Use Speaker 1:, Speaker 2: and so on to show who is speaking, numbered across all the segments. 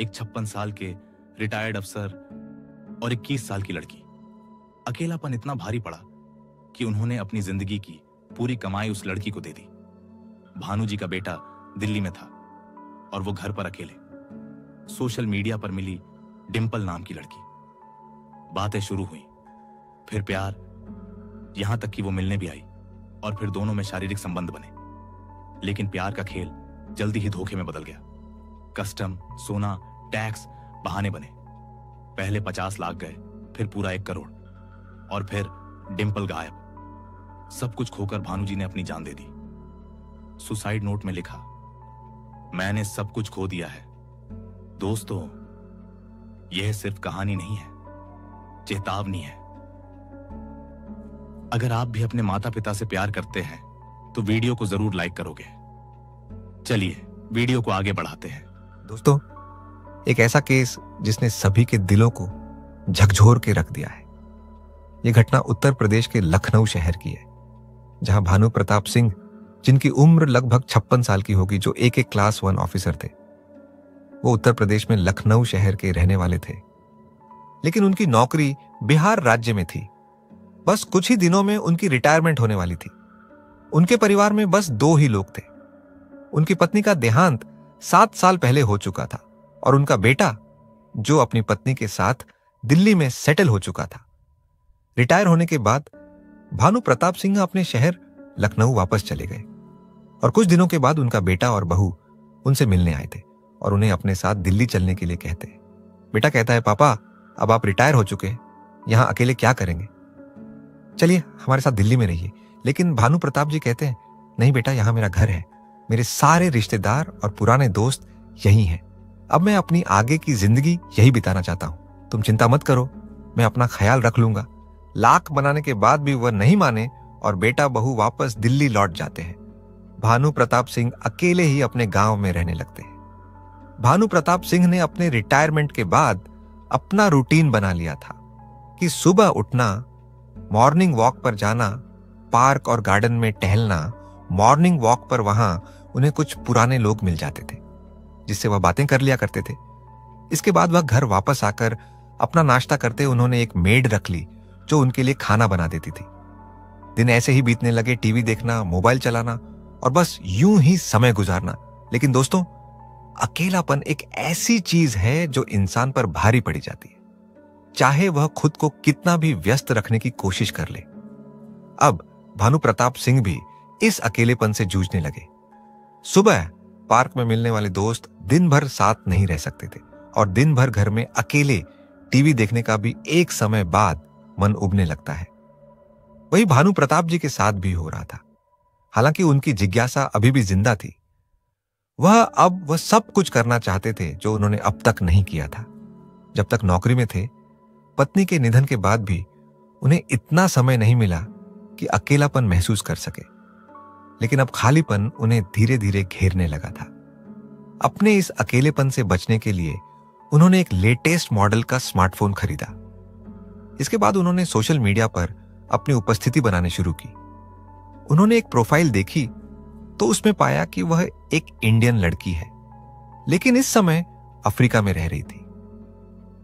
Speaker 1: एक 56 साल के रिटायर्ड अफसर और 21 साल की लड़की। अकेलापन इतना भारी पड़ा कि उन्होंने अपनी जिंदगी की पूरी कमाई उस लड़की को दे दी। भानु जी का बेटा दिल्ली में था और वो घर पर अकेले। सोशल मीडिया पर मिली डिंपल नाम की लड़की। बातें शुरू हुई, फिर प्यार, यहां तक कि वो मिलने भी आई और फिर दोनों में शारीरिक संबंध बने। लेकिन प्यार का खेल जल्दी ही धोखे में बदल गया। कस्टम, सोना, टैक्स, बहाने बने। पहले 50 लाख गए, फिर पूरा 1 करोड़, और फिर डिंपल गायब। सब कुछ खोकर भानु जी ने अपनी जान दे दी। सुसाइड नोट में लिखा, मैंने सब कुछ खो दिया है। दोस्तों, यह सिर्फ कहानी नहीं है, चेतावनी है। अगर आप भी अपने माता पिता से प्यार करते हैं तो वीडियो को जरूर लाइक करोगे। चलिए वीडियो को आगे बढ़ाते हैं।
Speaker 2: दोस्तों, एक ऐसा केस जिसने सभी के दिलों को झकझोर के रख दिया है। यह घटना उत्तर प्रदेश के लखनऊ शहर की है, जहां भानु प्रताप सिंह, जिनकी उम्र लगभग 56 साल की होगी, जो एक क्लास 1 ऑफिसर थे, वो उत्तर प्रदेश में लखनऊ शहर के रहने वाले थे। लेकिन उनकी नौकरी बिहार राज्य में थी। बस कुछ ही दिनों में उनकी रिटायरमेंट होने वाली थी। उनके परिवार में बस 2 ही लोग थे। उनकी पत्नी का देहांत 7 साल पहले हो चुका था और उनका बेटा, जो अपनी पत्नी के साथ दिल्ली में सेटल हो चुका था। रिटायर होने के बाद भानु प्रताप सिंह अपने शहर लखनऊ वापस चले गए और कुछ दिनों के बाद उनका बेटा और बहू उनसे मिलने आए थे और उन्हें अपने साथ दिल्ली चलने के लिए कहते। बेटा कहता है, पापा अब आप रिटायर हो चुके हैं, यहां अकेले क्या करेंगे, चलिए हमारे साथ दिल्ली में रहिए। लेकिन भानु प्रताप जी कहते हैं, नहीं बेटा, यहां मेरा घर है, मेरे सारे रिश्तेदार और पुराने दोस्त यही हैं। अब मैं अपनी आगे की जिंदगी यही बिताना चाहता हूं। तुम चिंता मत करो, मैं अपना ख्याल रख लूंगा। लाख बनाने के बाद भी वह नहीं माने और बेटा बहू वापस दिल्ली लौट जाते हैं। भानु प्रताप सिंह अकेले ही अपने गांव में रहने लगते हैं। भानु प्रताप सिंह ने अपने रिटायरमेंट के बाद अपना रूटीन बना लिया था कि सुबह उठना, मॉर्निंग वॉक पर जाना, पार्क और गार्डन में टहलना। मॉर्निंग वॉक पर वहां उन्हें कुछ पुराने लोग मिल जाते थे जिससे वह बातें कर लिया करते थे। इसके बाद वह घर वापस आकर अपना नाश्ता करते। उन्होंने एक मेड रख ली जो उनके लिए खाना बना देती थी। दिन ऐसे ही बीतने लगे, टीवी देखना, मोबाइल चलाना और बस यूं ही समय गुजारना। लेकिन दोस्तों, अकेलापन एक ऐसी चीज है जो इंसान पर भारी पड़ी जाती है, चाहे वह खुद को कितना भी व्यस्त रखने की कोशिश कर ले। अब भानु प्रताप सिंह भी इस अकेलेपन से जूझने लगे। सुबह पार्क में मिलने वाले दोस्त दिन भर साथ नहीं रह सकते थे और दिन भर घर में अकेले टीवी देखने का भी एक समय बाद मन उबने लगता है। वही भानु प्रताप जी के साथ भी हो रहा था। हालांकि उनकी जिज्ञासा अभी भी जिंदा थी। वह सब कुछ करना चाहते थे जो उन्होंने अब तक नहीं किया था। जब तक नौकरी में थे, पत्नी के निधन के बाद भी उन्हें इतना समय नहीं मिला कि अकेलापन महसूस कर सके। लेकिन अब खालीपन उन्हें धीरे धीरे घेरने लगा था। अपने इस अकेलेपन से बचने के लिए उन्होंने एक लेटेस्ट मॉडल का स्मार्टफोन खरीदा। इसके बाद उन्होंने सोशल मीडिया पर अपनी उपस्थिति बनाने शुरू की। उन्होंने एक प्रोफाइल देखी तो उसमें पाया कि वह एक इंडियन लड़की है, लेकिन इस समय अफ्रीका में रह रही थी।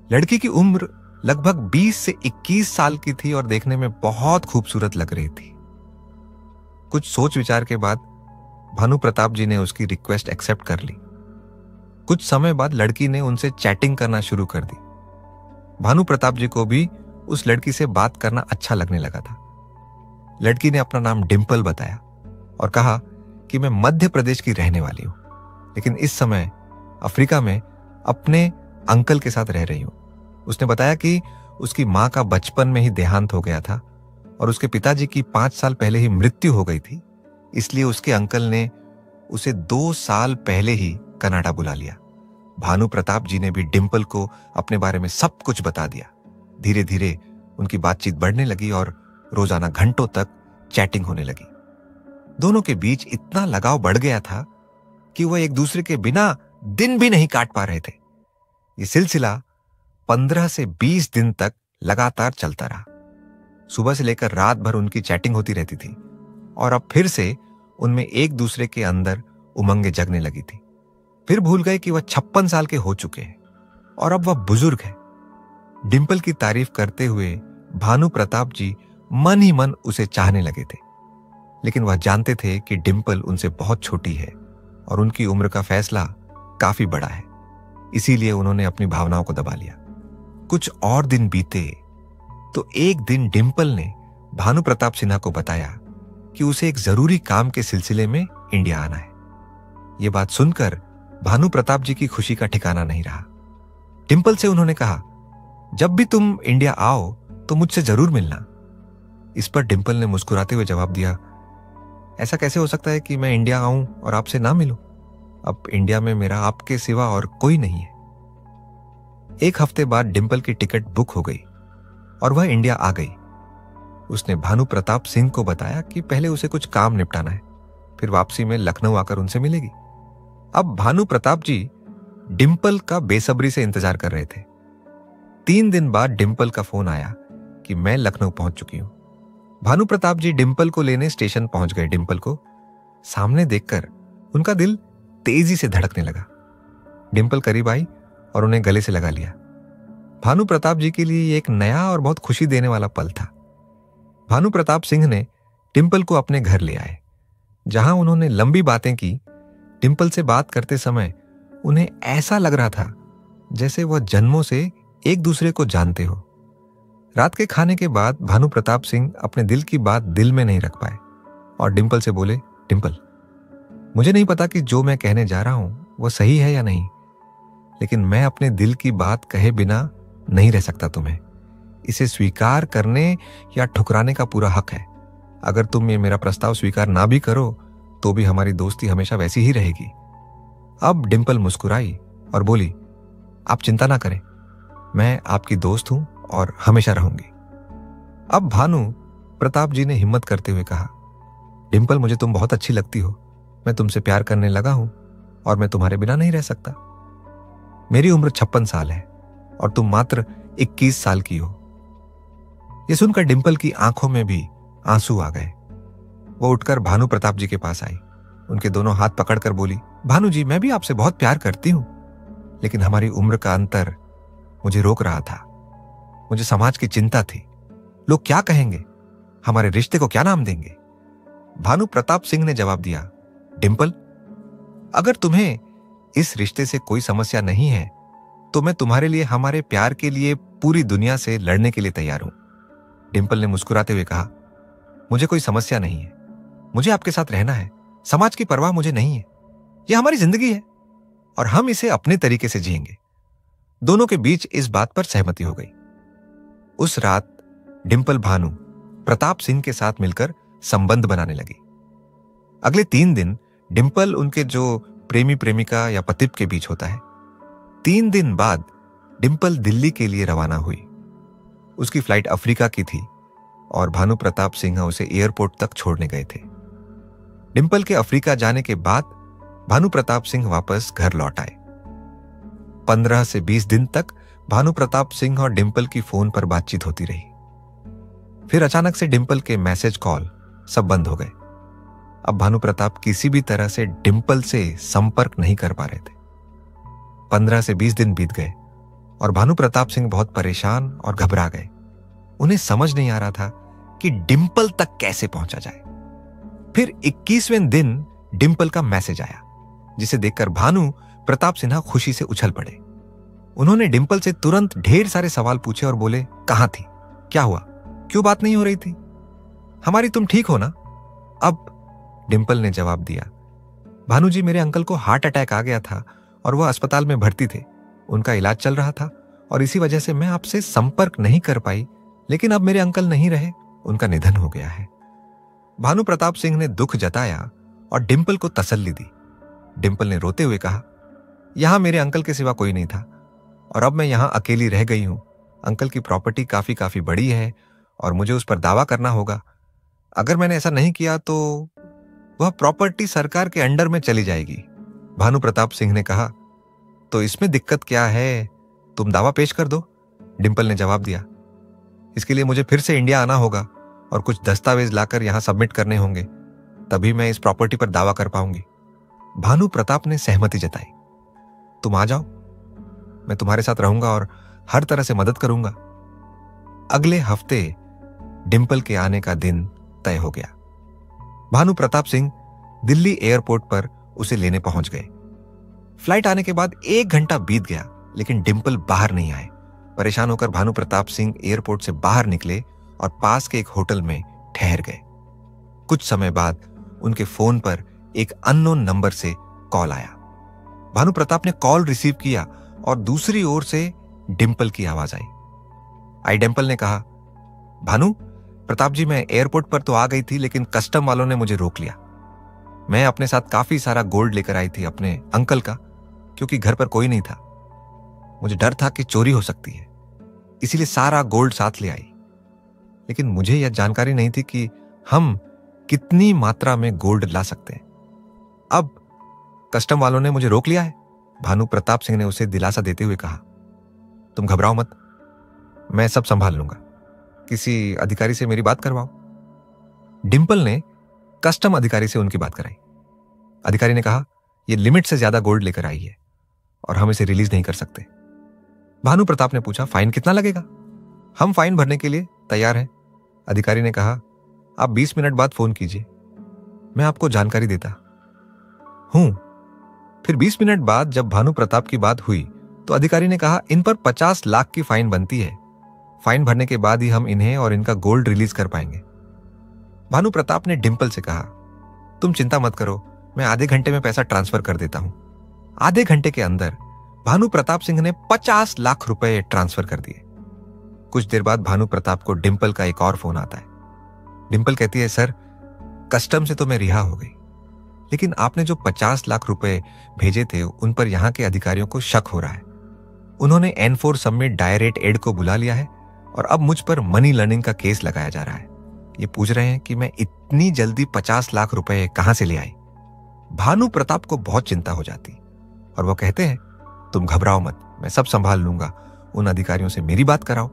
Speaker 2: लड़की की उम्र लगभग 20 से 21 साल की थी और देखने में बहुत खूबसूरत लग रही थी। कुछ सोच विचार के बाद भानु प्रताप जी ने उसकी रिक्वेस्ट एक्सेप्ट कर ली। कुछ समय बाद लड़की ने उनसे चैटिंग करना शुरू कर दी। भानु प्रताप जी को भी उस लड़की से बात करना अच्छा लगने लगा था। लड़की ने अपना नाम डिंपल बताया और कहा कि मैं मध्य प्रदेश की रहने वाली हूं, लेकिन इस समय अफ्रीका में अपने अंकल के साथ रह रही हूं। उसने बताया कि उसकी मां का बचपन में ही देहांत हो गया था और उसके पिताजी की 5 साल पहले ही मृत्यु हो गई थी, इसलिए उसके अंकल ने उसे 2 साल पहले ही कनाडा बुला लिया। भानु प्रताप जी ने भी डिंपल को अपने बारे में सब कुछ बता दिया। धीरे धीरे उनकी बातचीत बढ़ने लगी और रोजाना घंटों तक चैटिंग होने लगी। दोनों के बीच इतना लगाव बढ़ गया था कि वह एक दूसरे के बिना दिन भी नहीं काट पा रहे थे। यह सिलसिला 15 से 20 दिन तक लगातार चलता रहा। सुबह से लेकर रात भर उनकी चैटिंग होती रहती थी और अब फिर से उनमें एक दूसरे के अंदर उमंगें जगने लगी थी। फिर भूल गए कि वह 56 साल के हो चुके हैं और अब वह बुजुर्ग है। डिंपल की तारीफ करते हुए भानु प्रताप जी मन ही मन उसे चाहने लगे थे, लेकिन वह जानते थे कि डिंपल उनसे बहुत छोटी है और उनकी उम्र का फैसला काफी बड़ा है। इसीलिए उन्होंने अपनी भावनाओं को दबा लिया। कुछ और दिन बीते तो एक दिन डिंपल ने भानु प्रताप सिन्हा को बताया कि उसे एक जरूरी काम के सिलसिले में इंडिया आना है। यह बात सुनकर भानु प्रताप जी की खुशी का ठिकाना नहीं रहा। डिंपल से उन्होंने कहा, जब भी तुम इंडिया आओ तो मुझसे जरूर मिलना। इस पर डिंपल ने मुस्कुराते हुए जवाब दिया, ऐसा कैसे हो सकता है कि मैं इंडिया आऊं और आपसे ना मिलूं? अब इंडिया में मेरा आपके सिवा और कोई नहीं है। एक हफ्ते बाद डिंपल की टिकट बुक हो गई और वह इंडिया आ गई। उसने भानु प्रताप सिंह को बताया कि पहले उसे कुछ काम निपटाना है, फिर वापसी में लखनऊ आकर उनसे मिलेगी। अब भानु प्रताप जी डिंपल का बेसब्री से इंतजार कर रहे थे। 3 दिन बाद डिंपल का फोन आया कि मैं लखनऊ पहुंच चुकी हूं। भानु प्रताप जी डिंपल को लेने स्टेशन पहुंच गए। डिंपल को सामने देखकर उनका दिल तेजी से धड़कने लगा। डिंपल करीब आई और उन्हें गले से लगा लिया। भानु प्रताप जी के लिए एक नया और बहुत खुशी देने वाला पल था। भानु प्रताप सिंह ने डिंपल को अपने घर ले आए, जहां उन्होंने लंबी बातें की। डिंपल से बात करते समय उन्हें ऐसा लग रहा था जैसे वह जन्मों से एक दूसरे को जानते हो। रात के खाने के बाद भानु प्रताप सिंह अपने दिल की बात दिल में नहीं रख पाए और डिंपल से बोले, डिंपल, मुझे नहीं पता कि जो मैं कहने जा रहा हूं वो सही है या नहीं, लेकिन मैं अपने दिल की बात कहे बिना नहीं रह सकता। तुम्हें इसे स्वीकार करने या ठुकराने का पूरा हक है। अगर तुम ये मेरा प्रस्ताव स्वीकार ना भी करो तो भी हमारी दोस्ती हमेशा वैसी ही रहेगी। अब डिंपल मुस्कुराई और बोली, आप चिंता ना करें, मैं आपकी दोस्त हूं और हमेशा रहूंगी। अब भानु प्रताप जी ने हिम्मत करते हुए कहा, डिंपल, मुझे तुम बहुत अच्छी लगती हो। मैं तुमसे प्यार करने लगा हूं और मैं तुम्हारे बिना नहीं रह सकता। मेरी उम्र 56 साल है और तुम मात्र 21 साल की हो। यह सुनकर डिंपल की आंखों में भी आंसू आ गए। वो उठकर भानु प्रताप जी के पास आई, उनके दोनों हाथ पकड़कर बोली, भानु जी, मैं भी आपसे बहुत प्यार करती हूं, लेकिन हमारी उम्र का अंतर मुझे रोक रहा था। मुझे समाज की चिंता थी। लोग क्या कहेंगे? हमारे रिश्ते को क्या नाम देंगे? भानु प्रताप सिंह ने जवाब दिया, डिंपल, अगर तुम्हें इस रिश्ते से कोई समस्या नहीं है तो मैं तुम्हारे लिए, हमारे प्यार के लिए पूरी दुनिया से लड़ने के लिए तैयार हूं। डिंपल ने मुस्कुराते हुए कहा, मुझे कोई समस्या नहीं है। मुझे आपके साथ रहना है। समाज की परवाह मुझे नहीं है। यह हमारी जिंदगी है और हम इसे अपने तरीके से जिएंगे। दोनों के बीच इस बात पर सहमति हो गई। उस रात डिंपल भानु प्रताप सिंह के साथ मिलकर संबंध बनाने लगी। अगले 3 दिन डिंपल उनके जो प्रेमी प्रेमिका या पतिप के बीच होता है। 3 दिन बाद डिंपल दिल्ली के लिए रवाना हुई। उसकी फ्लाइट अफ्रीका की थी और भानु प्रताप सिंह उसे एयरपोर्ट तक छोड़ने गए थे। डिंपल के अफ्रीका जाने के बाद भानु प्रताप सिंह वापस घर लौट आए। 15 से 20 दिन तक भानु प्रताप सिंह और डिंपल की फोन पर बातचीत होती रही। फिर अचानक से डिंपल के मैसेज कॉल सब बंद हो गए। अब भानु प्रताप किसी भी तरह से डिंपल से संपर्क नहीं कर पा रहे थे। 15 से 20 दिन बीत गए और भानु प्रताप सिंह बहुत परेशान और घबरा गए। उन्हें समझ नहीं आ रहा था कि डिंपल तक कैसे पहुंचा जाए। फिर 21वें दिन डिंपल का मैसेज आया, जिसे देखकर भानु प्रताप सिन्हा खुशी से उछल पड़े। उन्होंने डिंपल से तुरंत ढेर सारे सवाल पूछे और बोले, कहां थी? क्या हुआ? क्यों बात नहीं हो रही थी? हमारी तुम ठीक हो ना? अब डिंपल ने जवाब दिया, भानु जी, मेरे अंकल को हार्ट अटैक आ गया था और वह अस्पताल में भर्ती थे। उनका इलाज चल रहा था और इसी वजह से मैं आपसे संपर्क नहीं कर पाई, लेकिन अब मेरे अंकल नहीं रहे, उनका निधन हो गया है। भानु प्रताप सिंह ने दुख जताया और डिंपल को तसल्ली दी। डिंपल ने रोते हुए कहा, यहां मेरे अंकल के सिवा कोई नहीं था और अब मैं यहां अकेली रह गई हूं। अंकल की प्रॉपर्टी काफी बड़ी है और मुझे उस पर दावा करना होगा। अगर मैंने ऐसा नहीं किया तो वह प्रॉपर्टी सरकार के अंडर में चली जाएगी। भानु प्रताप सिंह ने कहा, तो इसमें दिक्कत क्या है? तुम दावा पेश कर दो। डिंपल ने जवाब दिया, इसके लिए मुझे फिर से इंडिया आना होगा और कुछ दस्तावेज लाकर यहां सबमिट करने होंगे, तभी मैं इस प्रॉपर्टी पर दावा कर पाऊंगी। भानु प्रताप ने सहमति जताई, तुम आ जाओ। मैं तुम्हारे साथ रहूंगा और हर तरह से मदद करूंगा। अगले हफ्ते डिंपल के आने का दिन तय हो गया। भानु प्रताप सिंह दिल्ली एयरपोर्ट पर उसे लेने पहुंच गए। फ्लाइट आने के बाद 1 घंटा बीत गया, लेकिन डिंपल बाहर नहीं आए। परेशान होकर भानु प्रताप सिंह एयरपोर्ट से बाहर निकले और पास के एक होटल में ठहर गए। कुछ समय बाद उनके फोन पर एक अननोन नंबर से कॉल आया। भानु प्रताप ने कॉल रिसीव किया और दूसरी ओर से डिंपल की आवाज आई। डिंपल ने कहा, भानु प्रताप जी, मैं एयरपोर्ट पर तो आ गई थी, लेकिन कस्टम वालों ने मुझे रोक लिया। मैं अपने साथ काफी सारा गोल्ड लेकर आई थी अपने अंकल का, क्योंकि घर पर कोई नहीं था। मुझे डर था कि चोरी हो सकती है, इसीलिए सारा गोल्ड साथ ले आई। लेकिन मुझे यह जानकारी नहीं थी कि हम कितनी मात्रा में गोल्ड ला सकते हैं। अब कस्टम वालों ने मुझे रोक लिया है। भानु प्रताप सिंह ने उसे दिलासा देते हुए कहा, तुम घबराओ मत, मैं सब संभाल लूंगा। किसी अधिकारी से मेरी बात करवाओ। डिंपल ने कस्टम अधिकारी से उनकी बात कराई। अधिकारी ने कहा, यह लिमिट से ज्यादा गोल्ड लेकर आई है और हम इसे रिलीज नहीं कर सकते। भानु प्रताप ने पूछा, फाइन कितना लगेगा? हम फाइन भरने के लिए तैयार हैं। अधिकारी ने कहा, आप 20 मिनट बाद फोन कीजिए, मैं आपको जानकारी देता हूं। फिर 20 मिनट बाद जब भानु प्रताप की बात हुई तो अधिकारी ने कहा, इन पर 50 लाख की फाइन बनती है। फाइन भरने के बाद ही हम इन्हें और इनका गोल्ड रिलीज कर पाएंगे। भानु प्रताप ने डिंपल से कहा, तुम चिंता मत करो, मैं आधे घंटे में पैसा ट्रांसफर कर देता हूं। आधे घंटे के अंदर भानु प्रताप सिंह ने 50 लाख रुपए ट्रांसफर कर दिए। कुछ देर बाद भानु प्रताप को डिंपल का एक और फोन आता है। डिंपल कहती है, सर कस्टम से तो मैं रिहा हो गई, लेकिन आपने जो 50 लाख रुपए भेजे थे उन पर यहां के अधिकारियों को शक हो रहा है। उन्होंने N4 सबमिट डायरेक्ट एड को बुला लिया है और अब मुझ पर मनी लॉन्ड्रिंग का केस लगाया जा रहा है। ये पूछ रहे हैं कि मैं इतनी जल्दी 50 लाख रुपए कहां से ले आई। भानु प्रताप को बहुत चिंता हो जाती और वो कहते हैं, तुम घबराओ मत, मैं सब संभाल लूंगा। उन अधिकारियों से मेरी बात कराओ।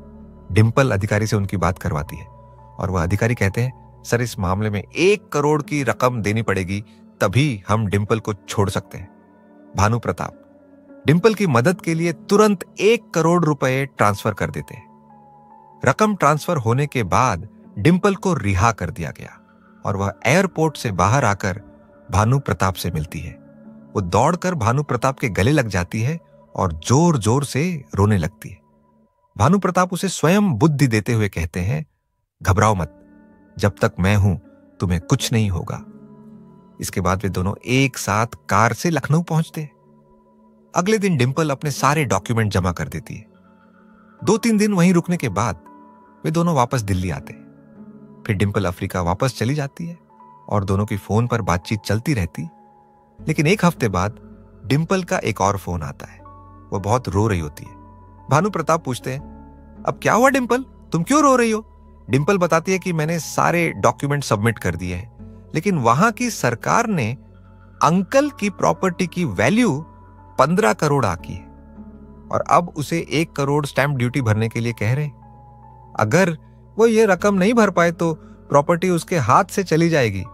Speaker 2: डिंपल अधिकारी से उनकी बात करवाती है और वह अधिकारी कहते हैं, सर इस मामले में 1 करोड़ की रकम देनी पड़ेगी, तभी हम डिंपल को छोड़ सकते हैं। भानु प्रताप डिंपल की मदद के लिए तुरंत 1 करोड़ रुपए ट्रांसफर कर देते हैं। रकम ट्रांसफर होने के बाद डिंपल को रिहा कर दिया गया और वह एयरपोर्ट से बाहर आकर भानु प्रताप से मिलती है। वो दौड़कर भानु प्रताप के गले लग जाती है और जोर जोर से रोने लगती है। भानु प्रताप उसे स्वयं बुद्धि देते हुए कहते हैं, घबराओ मत, जब तक मैं हूं तुम्हें कुछ नहीं होगा। इसके बाद वे दोनों एक साथ कार से लखनऊ पहुंचते हैं। अगले दिन डिंपल अपने सारे डॉक्यूमेंट जमा कर देती है। 2-3 दिन वहीं रुकने के बाद वे दोनों वापस दिल्ली आते हैं। फिर डिंपल अफ्रीका वापस चली जाती है और दोनों की फोन पर बातचीत चलती रहती। लेकिन 1 हफ्ते बाद डिंपल का एक और फोन आता है। वो बहुत रो रही होती है। भानु प्रताप पूछते हैं, अब क्या हुआ डिंपल, तुम क्यों रो रही हो? डिंपल बताती है कि मैंने सारे डॉक्यूमेंट सबमिट कर दिए हैं, लेकिन वहां की सरकार ने अंकल की प्रॉपर्टी की वैल्यू 15 करोड़ आकी है और अब उसे 1 करोड़ स्टैंप ड्यूटी भरने के लिए कह रहे। अगर वो ये रकम नहीं भर पाए तो प्रॉपर्टी उसके हाथ से चली जाएगी।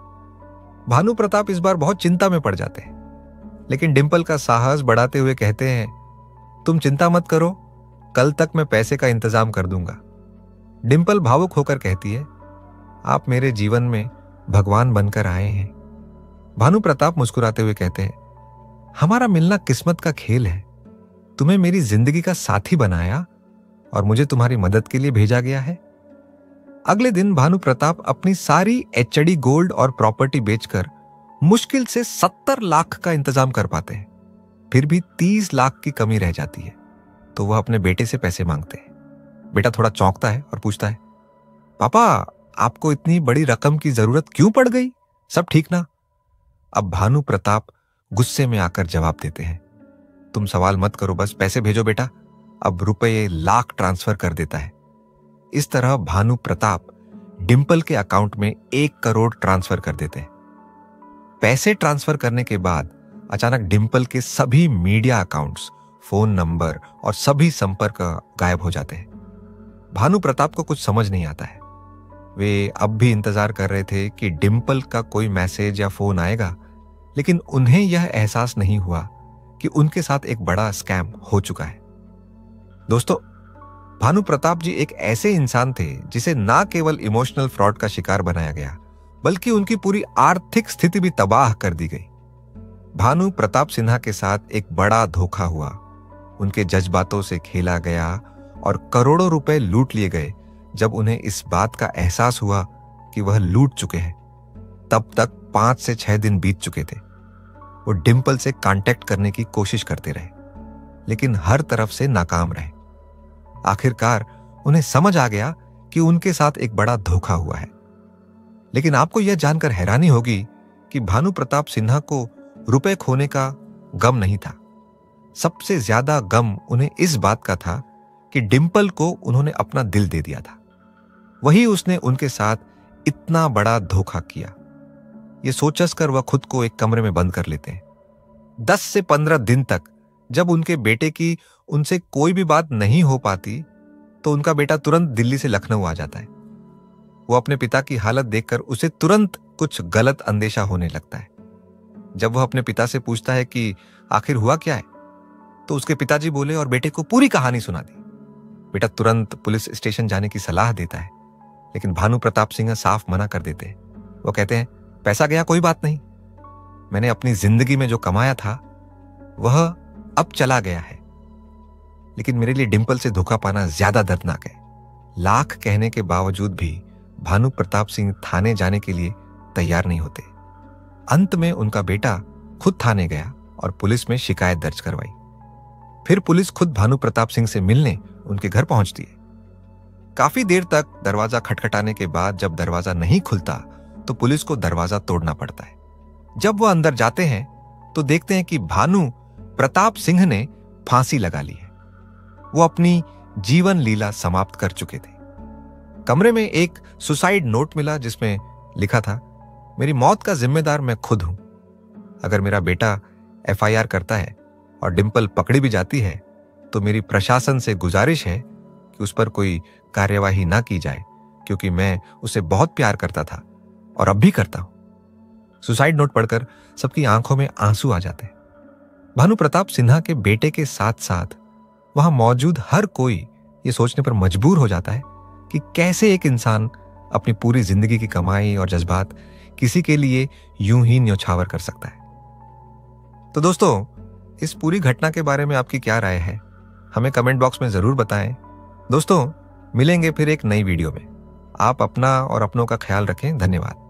Speaker 2: भानु प्रताप इस बार बहुत चिंता में पड़ जाते हैं, लेकिन डिंपल का साहस बढ़ाते हुए कहते हैं, तुम चिंता मत करो, कल तक मैं पैसे का इंतजाम कर दूंगा। डिंपल भावुक होकर कहती है, आप मेरे जीवन में भगवान बनकर आए हैं। भानु प्रताप मुस्कुराते हुए कहते हैं, हमारा मिलना किस्मत का खेल है। तुम्हें मेरी जिंदगी का साथी बनाया और मुझे तुम्हारी मदद के लिए भेजा गया है। अगले दिन भानु प्रताप अपनी सारी एचडी गोल्ड और प्रॉपर्टी बेचकर मुश्किल से 70 लाख का इंतजाम कर पाते हैं। फिर भी 30 लाख की कमी रह जाती है, तो वह अपने बेटे से पैसे मांगते हैं। बेटा थोड़ा चौंकता है और पूछता है, पापा आपको इतनी बड़ी रकम की जरूरत क्यों पड़ गई, सब ठीक ना? अब भानु प्रताप गुस्से में आकर जवाब देते हैं, तुम सवाल मत करो, बस पैसे भेजो बेटा। अब रुपए लाख ट्रांसफर कर देता है। इस तरह भानु प्रताप डिंपल के अकाउंट में 1 करोड़ ट्रांसफर कर देते हैं। पैसे ट्रांसफर करने के बाद अचानक डिंपल के सभी मीडिया अकाउंट्स, फोन नंबर और सभी संपर्क गायब हो जाते हैं। भानु प्रताप को कुछ समझ नहीं आता है। वे अब भी इंतजार कर रहे थे कि डिंपल का कोई मैसेज या फोन आएगा, लेकिन उन्हें यह एहसास नहीं हुआ कि उनके साथ एक बड़ा स्कैम हो चुका है। दोस्तों, भानु प्रताप जी एक ऐसे इंसान थे जिसे ना केवल इमोशनल फ्रॉड का शिकार बनाया गया, बल्कि उनकी पूरी आर्थिक स्थिति भी तबाह कर दी गई। भानु प्रताप सिन्हा के साथ एक बड़ा धोखा हुआ। उनके जज्बातों से खेला गया और करोड़ों रुपए लूट लिए गए। जब उन्हें इस बात का एहसास हुआ कि वह लूट चुके हैं, तब तक 5 से 6 दिन बीत चुके थे। वो डिंपल से कांटेक्ट करने की कोशिश करते रहे, लेकिन हर तरफ से नाकाम रहे। आखिरकार उन्हें समझ आ गया कि उनके साथ एक बड़ा धोखा हुआ है। लेकिन आपको यह जानकर हैरानी होगी कि भानु प्रताप सिन्हा को रुपए खोने का गम नहीं था। सबसे ज्यादा गम उन्हें इस बात का था कि डिंपल को उन्होंने अपना दिल दे दिया था। वही उसने उनके साथ इतना बड़ा धोखा किया। ये सोचकर वह खुद को एक कमरे में बंद कर लेते हैं। 10 से 15 दिन तक जब उनके बेटे की उनसे कोई भी बात नहीं हो पाती, तो उनका बेटा तुरंत दिल्ली से लखनऊ आ जाता है। वो अपने पिता की हालत देखकर उसे तुरंत कुछ गलत अंदेशा होने लगता है। जब वह अपने पिता से पूछता है कि आखिर हुआ क्या है, तो उसके पिताजी बोले और बेटे को पूरी कहानी सुना दी। बेटा तुरंत पुलिस स्टेशन जाने की सलाह देता है, लेकिन भानु प्रताप सिंह साफ मना कर देते हैं। वो कहते हैं, पैसा गया कोई बात नहीं, मैंने अपनी जिंदगी में जो कमाया था वह अब चला गया है, लेकिन मेरे लिए डिंपल से धोखा पाना ज्यादा दर्दनाक है। लाख कहने के बावजूद भी भानु प्रताप सिंह थाने जाने के लिए तैयार नहीं होते। अंत में उनका बेटा खुद थाने गया और पुलिस में शिकायत दर्ज करवाई। फिर पुलिस खुद भानु प्रताप सिंह से मिलने उनके घर पहुंचती है। काफी देर तक दरवाजा खटखटाने के बाद जब दरवाजा नहीं खुलता, तो पुलिस को दरवाजा तोड़ना पड़ता है। जब वह अंदर जाते हैं तो देखते हैं कि भानु प्रताप सिंह ने फांसी लगा ली है। वो अपनी जीवन लीला समाप्त कर चुके थे। कमरे में एक सुसाइड नोट मिला जिसमें लिखा था, मेरी मौत का जिम्मेदार मैं खुद हूं। अगर मेरा बेटा FIR करता है और डिंपल पकड़ी भी जाती है, तो मेरी प्रशासन से गुजारिश है कि उस पर कोई कार्यवाही ना की जाए, क्योंकि मैं उसे बहुत प्यार करता था और अब भी करता हूं। सुसाइड नोट पढ़कर सबकी आंखों में आंसू आ जाते हैं। भानु प्रताप सिन्हा के बेटे के साथ साथ वहां मौजूद हर कोई ये सोचने पर मजबूर हो जाता है कि कैसे एक इंसान अपनी पूरी जिंदगी की कमाई और जज्बात किसी के लिए यूं ही न्योछावर कर सकता है। तो दोस्तों, इस पूरी घटना के बारे में आपकी क्या राय है, हमें कमेंट बॉक्स में जरूर बताएं। दोस्तों, मिलेंगे फिर एक नई वीडियो में। आप अपना और अपनों का ख्याल रखें। धन्यवाद।